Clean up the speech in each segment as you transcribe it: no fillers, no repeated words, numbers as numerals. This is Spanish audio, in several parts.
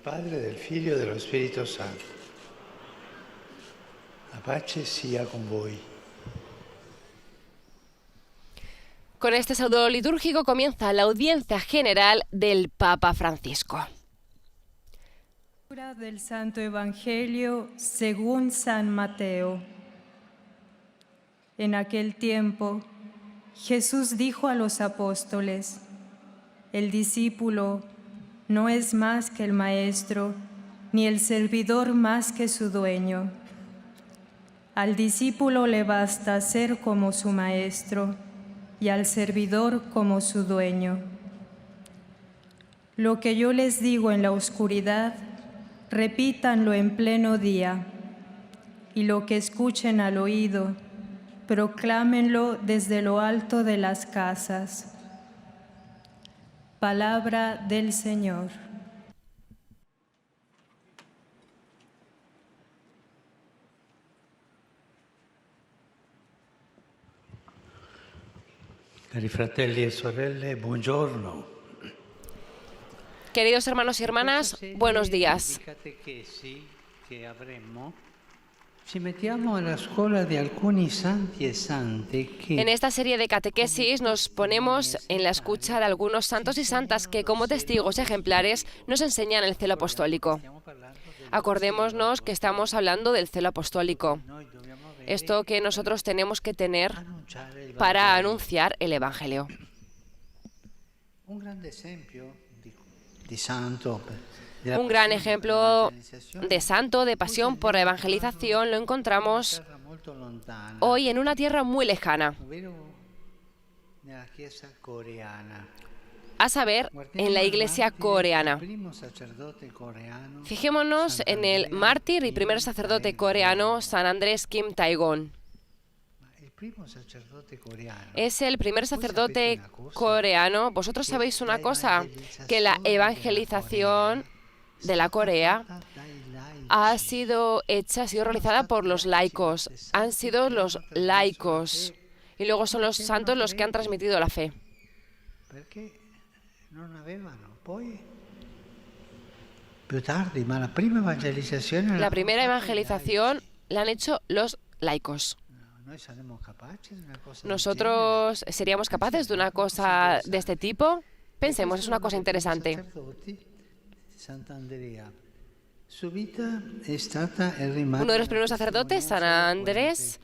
Padre, del Figlio e dello Spirito Santo. La pace sia con voi. Con este saludo litúrgico comienza la audiencia general del Papa Francisco. Del Santo Evangelio según San Mateo. En aquel tiempo, Jesús dijo a los apóstoles: el discípulo no es más que el maestro, ni el servidor más que su dueño. Al discípulo le basta ser como su maestro y al servidor como su dueño. Lo que yo les digo en la oscuridad, repítanlo en pleno día, y lo que escuchen al oído, proclámenlo desde lo alto de las casas. Palabra del Señor. Cari fratelli e sorelle, buongiorno. Queridos hermanos y hermanas, buenos días. En esta serie de catequesis nos ponemos en la escucha de algunos santos y santas que, como testigos ejemplares, nos enseñan el celo apostólico. Acordémonos que estamos hablando del celo apostólico, esto que nosotros tenemos que tener para anunciar el Evangelio. Un gran ejemplo de santo, de pasión por la evangelización, lo encontramos hoy en una tierra muy lejana, a saber, en la iglesia coreana. Fijémonos en el mártir y primer sacerdote coreano, San Andrés Kim Tae-gon. Es el primer sacerdote coreano. Vosotros sabéis una cosa, que la evangelización de la Corea ha sido realizada por los laicos. Han sido los laicos. Y luego son los santos los que han transmitido la fe. La primera evangelización la han hecho los laicos. ¿Nosotros seríamos capaces de una cosa de este tipo? Pensemos, es una cosa interesante. Uno de los primeros sacerdotes, San Andrés,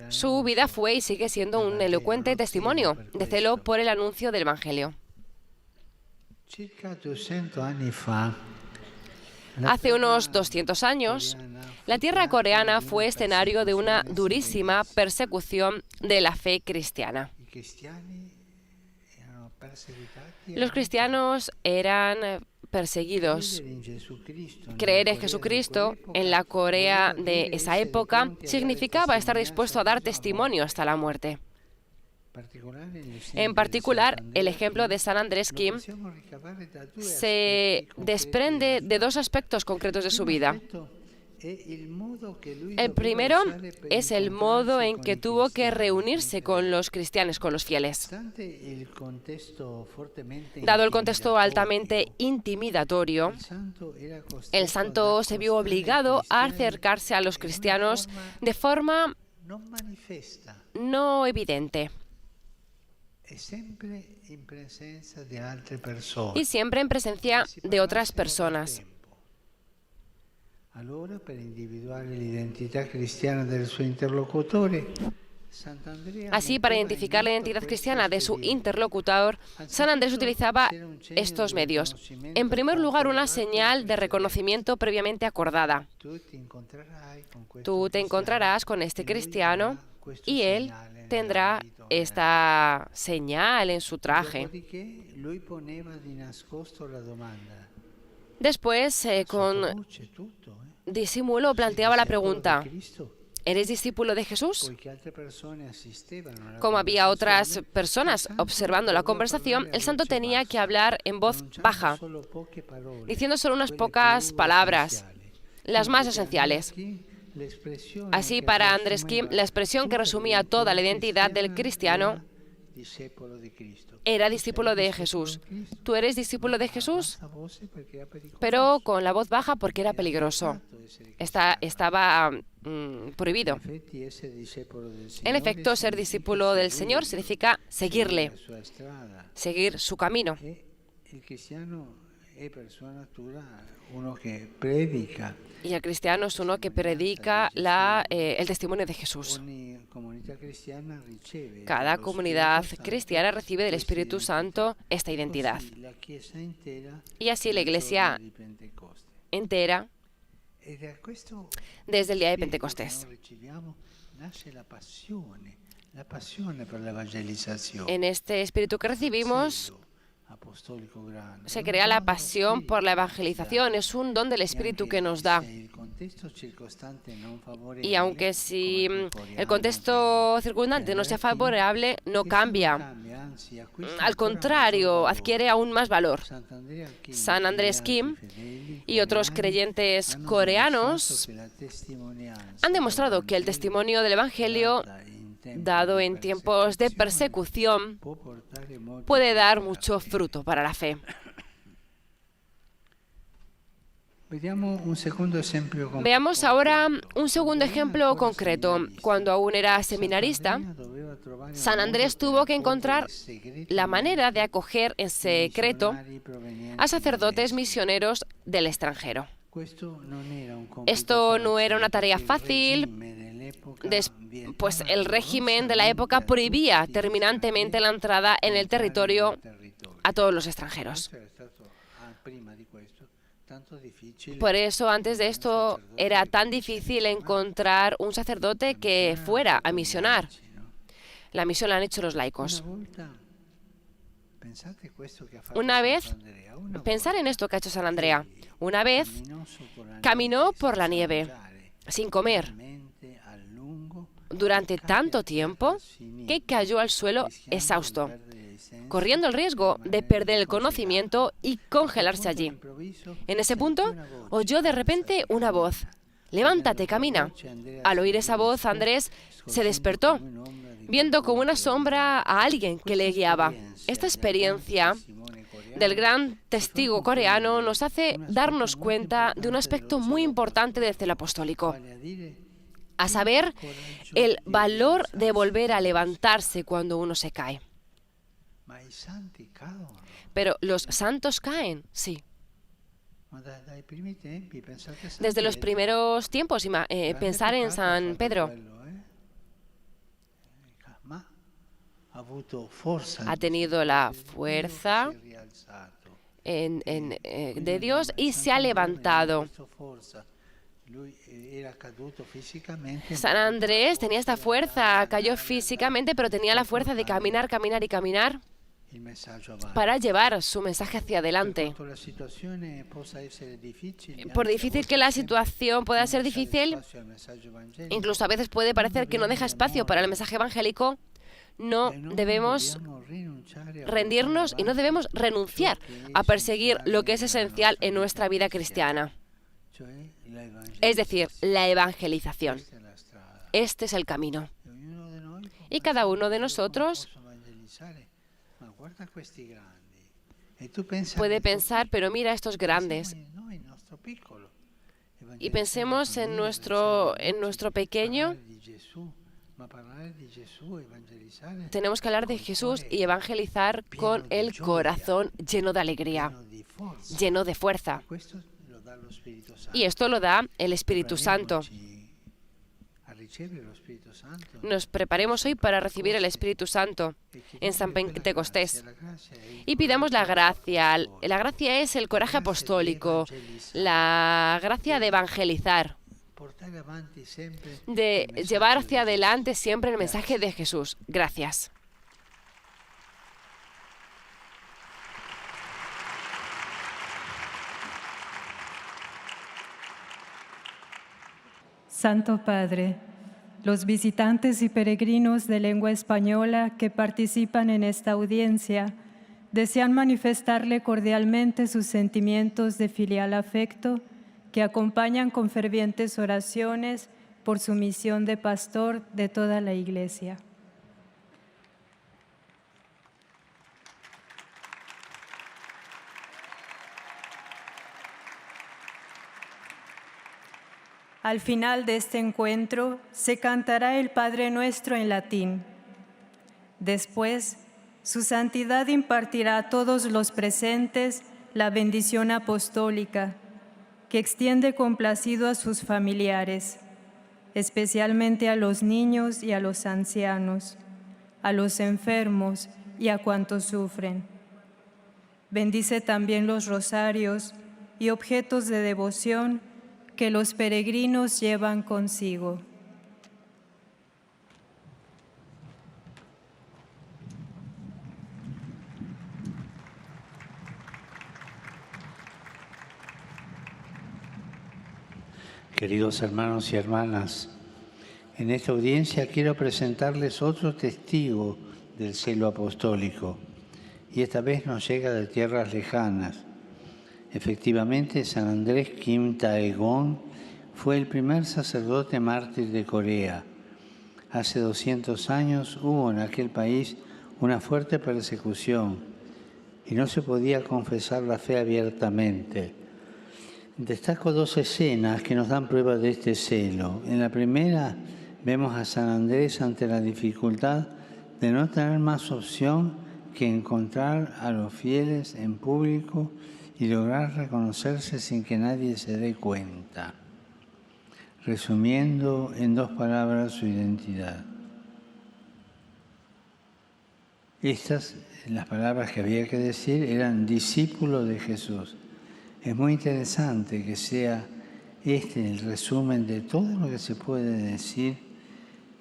su vida fue y sigue siendo un elocuente testimonio de celo por el anuncio del Evangelio. Hace unos 200 años, la tierra coreana fue escenario de una durísima persecución de la fe cristiana. Los cristianos eran perseguidos. Creer en Jesucristo en la Corea de esa época significaba estar dispuesto a dar testimonio hasta la muerte. En particular, el ejemplo de San Andrés Kim se desprende de dos aspectos concretos de su vida. El primero es el modo en que tuvo que reunirse con los cristianos, con los fieles. Dado el contexto altamente intimidatorio, el santo se vio obligado a acercarse a los cristianos de forma no evidente. Y siempre en presencia de otras personas. Así, para identificar la identidad cristiana de su interlocutor, San Andrés utilizaba estos medios. En primer lugar, una señal de reconocimiento previamente acordada. Tú te encontrarás con este cristiano y él tendrá esta señal en su traje. Después, con disimulo, planteaba la pregunta: ¿eres discípulo de Jesús? Como había otras personas observando la conversación, el santo tenía que hablar en voz baja, diciendo solo unas pocas palabras, las más esenciales. Así, para Andrés Kim, la expresión que resumía toda la identidad del cristiano era discípulo de Jesús. Tú eres discípulo de Jesús, pero con la voz baja porque era peligroso. Estaba prohibido. En efecto, ser discípulo del Señor significa seguirle, seguir su camino. Y el cristiano es uno que predica el testimonio de Jesús. Cada comunidad cristiana recibe del Espíritu Santo esta identidad. Y así la Iglesia entera, desde el día de Pentecostés. En este espíritu que recibimos se crea la pasión por la evangelización. Es un don del Espíritu que nos da. Y aunque si el contexto circundante no sea favorable, no cambia. Al contrario, adquiere aún más valor. San Andrés Kim y otros creyentes coreanos han demostrado que el testimonio del Evangelio, dado en tiempos de persecución, puede dar mucho fruto para la fe. Veamos ahora un segundo ejemplo concreto. Cuando aún era seminarista, San Andrés tuvo que encontrar la manera de acoger en secreto a sacerdotes misioneros del extranjero. Esto no era una tarea fácil, pues el régimen de la época prohibía terminantemente la entrada en el territorio a todos los extranjeros. Por eso, antes de esto, era tan difícil encontrar un sacerdote que fuera a misionar. La misión la han hecho los laicos. Una vez, pensar en esto que ha hecho San Andrea. Una vez caminó por la nieve, sin comer, durante tanto tiempo que cayó al suelo exhausto, corriendo el riesgo de perder el conocimiento y congelarse allí. En ese punto, oyó de repente una voz: «Levántate, camina». Al oír esa voz, Andrés se despertó, viendo como una sombra a alguien que le guiaba. Esta experiencia del gran testigo coreano nos hace darnos cuenta de un aspecto muy importante del celo apostólico, a saber, el valor de volver a levantarse cuando uno se cae. Pero ¿los santos caen? Sí. Desde los primeros tiempos, pensar en San Pedro. Ha tenido la fuerza de Dios y se ha levantado. San Andrés tenía esta fuerza, cayó físicamente, pero tenía la fuerza de caminar, caminar y caminar para llevar su mensaje hacia adelante. Por difícil que la situación pueda ser difícil, incluso a veces puede parecer que no deja espacio para el mensaje evangélico, no debemos rendirnos y no debemos renunciar a perseguir lo que es esencial en nuestra vida cristiana. Es decir, la evangelización. Este es el camino. Y cada uno de nosotros puede pensar, pero mira estos grandes. Y pensemos en nuestro pequeño. Tenemos que hablar de Jesús y evangelizar con el corazón lleno de alegría, lleno de fuerza. Y esto lo da el Espíritu Santo. Nos preparemos hoy para recibir el Espíritu Santo en San Pentecostés. Y pidamos la gracia. La gracia es el coraje apostólico, la gracia de evangelizar, de llevar hacia adelante siempre el mensaje de Jesús. Gracias. Santo Padre, los visitantes y peregrinos de lengua española que participan en esta audiencia desean manifestarle cordialmente sus sentimientos de filial afecto que acompañan con fervientes oraciones por su misión de pastor de toda la Iglesia. Al final de este encuentro se cantará el Padre Nuestro en latín. Después, Su Santidad impartirá a todos los presentes la bendición apostólica, que extiende complacido a sus familiares, especialmente a los niños y a los ancianos, a los enfermos y a cuantos sufren. Bendice también los rosarios y objetos de devoción que los peregrinos llevan consigo. Queridos hermanos y hermanas, en esta audiencia quiero presentarles otro testigo del celo apostólico, y esta vez nos llega de tierras lejanas. Efectivamente, San Andrés Kim Taegong fue el primer sacerdote mártir de Corea. Hace 200 años hubo en aquel país una fuerte persecución y no se podía confesar la fe abiertamente. Destaco dos escenas que nos dan prueba de este celo. En la primera vemos a San Andrés ante la dificultad de no tener más opción que encontrar a los fieles en público y lograr reconocerse sin que nadie se dé cuenta, resumiendo en dos palabras su identidad. Estas, las palabras que había que decir, eran discípulo de Jesús. Es muy interesante que sea este el resumen de todo lo que se puede decir.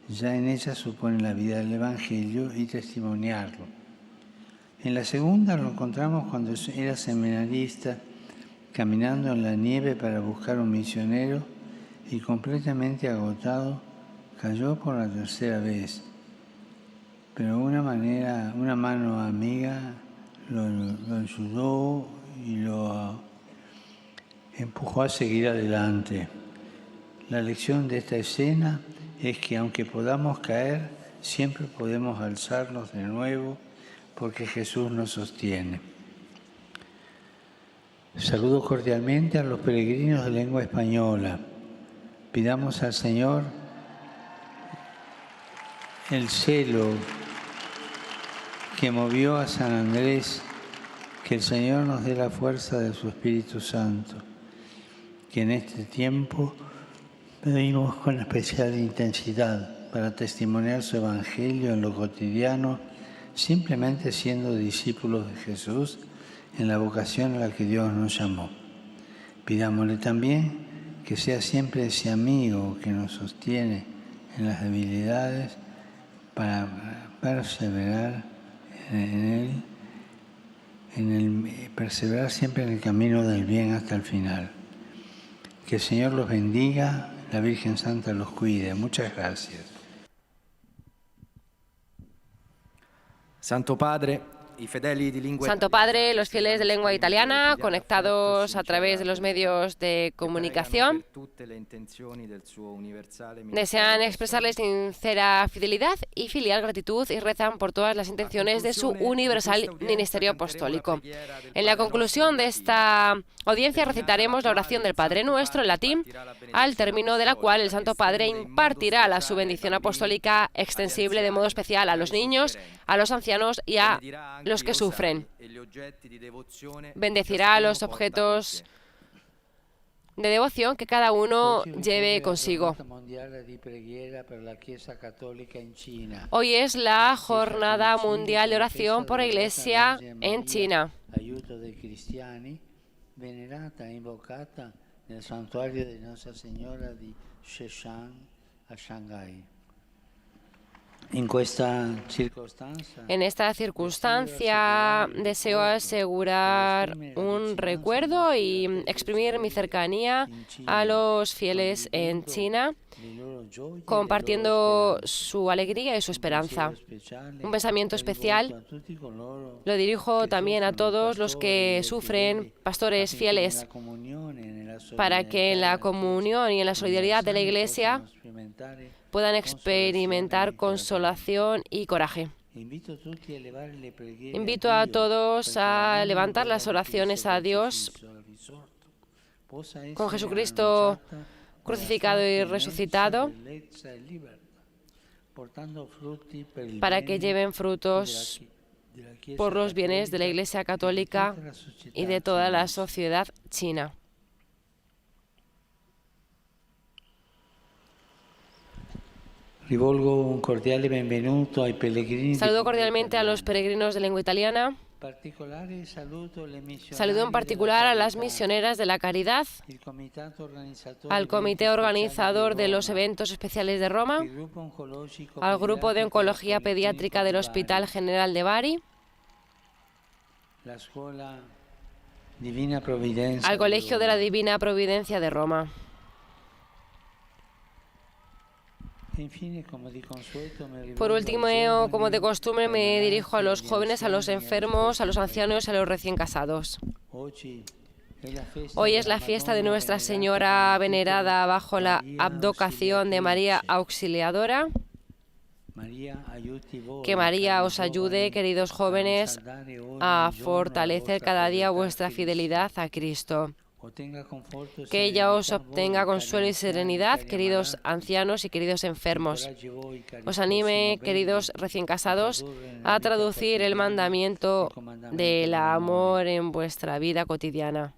Ya en ella supone la vida del Evangelio y testimoniarlo. En la segunda lo encontramos cuando era seminarista, caminando en la nieve para buscar un misionero y completamente agotado, cayó por la tercera vez. Pero una mano amiga lo ayudó y lo empujó a seguir adelante. La lección de esta escena es que aunque podamos caer, siempre podemos alzarnos de nuevo porque Jesús nos sostiene. Saludo cordialmente a los peregrinos de lengua española. Pidamos al Señor el celo que movió a San Andrés, que el Señor nos dé la fuerza de su Espíritu Santo, que en este tiempo pedimos con especial intensidad para testimoniar su Evangelio en lo cotidiano, simplemente siendo discípulos de Jesús en la vocación a la que Dios nos llamó. Pidámosle también que sea siempre ese amigo que nos sostiene en las debilidades para perseverar perseverar siempre en el camino del bien hasta el final. Que el Señor los bendiga, la Virgen Santa los cuide. Muchas gracias. Santo Padre, los fieles de lengua italiana, conectados a través de los medios de comunicación, desean expresarle sincera fidelidad y filial gratitud y rezan por todas las intenciones de su universal ministerio apostólico. En la conclusión de esta audiencia recitaremos la oración del Padre Nuestro en latín, al término de la cual el Santo Padre impartirá su bendición apostólica extensible de modo especial a los niños, a los ancianos y a los que sufren. Bendecirá los objetos de devoción que cada uno lleve consigo. Hoy es la Jornada Mundial de Oración por la Iglesia en China. Venerata e invocata nel santuario di Nostra Signora di Sheshan a Shanghai. En esta circunstancia deseo asegurar un recuerdo y exprimir mi cercanía a los fieles en China, compartiendo su alegría y su esperanza. Un pensamiento especial lo dirijo también a todos los que sufren, pastores fieles, para que en la comunión y en la solidaridad de la Iglesia puedan experimentar consolación y coraje. Invito a todos a levantar las oraciones a Dios con Jesucristo crucificado y resucitado, para que lleven frutos por los bienes de la Iglesia Católica y de toda la sociedad china. Saludo cordialmente a los peregrinos de lengua italiana. Saludo en particular a las misioneras de la caridad, al comité organizador de los eventos especiales de Roma, al grupo de oncología pediátrica del Hospital General de Bari, al Colegio de la Divina Providencia de Roma. Por último, como de costumbre, me dirijo a los jóvenes, a los enfermos, a los ancianos y a los recién casados. Hoy es la fiesta de Nuestra Señora venerada bajo la advocación de María Auxiliadora. Que María os ayude, queridos jóvenes, a fortalecer cada día vuestra fidelidad a Cristo. Que ella os obtenga consuelo y serenidad, queridos ancianos y queridos enfermos. Os anime, queridos recién casados, a traducir el mandamiento del amor en vuestra vida cotidiana.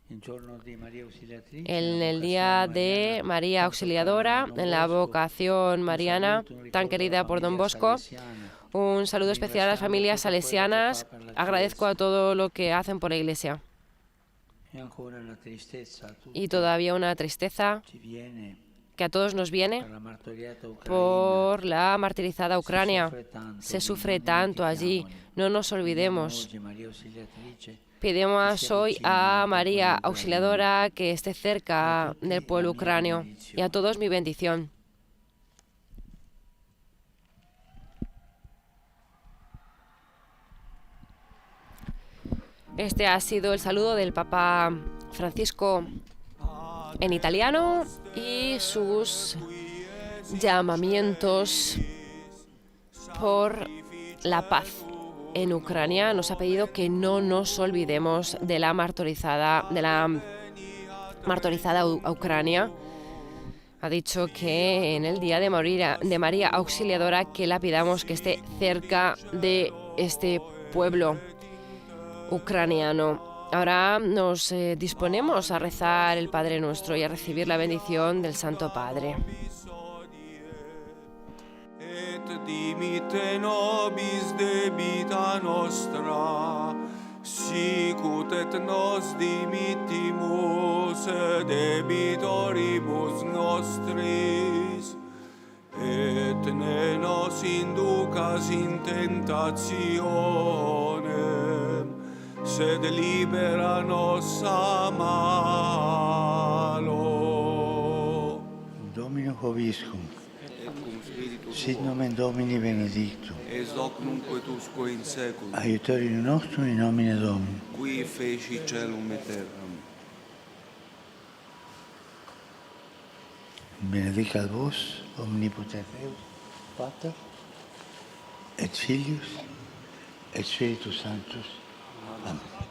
En el día de María Auxiliadora, en la vocación mariana tan querida por Don Bosco, un saludo especial a las familias salesianas. Agradezco a todo lo que hacen por la Iglesia. Y todavía una tristeza que a todos nos viene por la martirizada Ucrania. Se sufre tanto allí, no nos olvidemos. Pedimos hoy a María Auxiliadora que esté cerca del pueblo ucranio, y a todos mi bendición. Este ha sido el saludo del Papa Francisco en italiano y sus llamamientos por la paz en Ucrania. Nos ha pedido que no nos olvidemos de la martirizada Ucrania. Ha dicho que en el día de María Auxiliadora que la pidamos que esté cerca de este pueblo ucraniano. Ahora nos disponemos a rezar el Padre Nuestro y a recibir la bendición del Santo Padre. Et dimite nobis debita nostra, sicut et nos dimittimus debitoribus nostris, et ne nos inducas in tentationem, sed libera nos a malo. Dominus vobiscum. Sit nomen Domini benedictum. Es hoc nunc et usque in saeculum. Aiutorium nostrum in nomine Domini. Qui feci caelum et terram. Benedicat vos, omnipotens Deus, Pater, et Filius, et Spiritus Sanctus. Amen.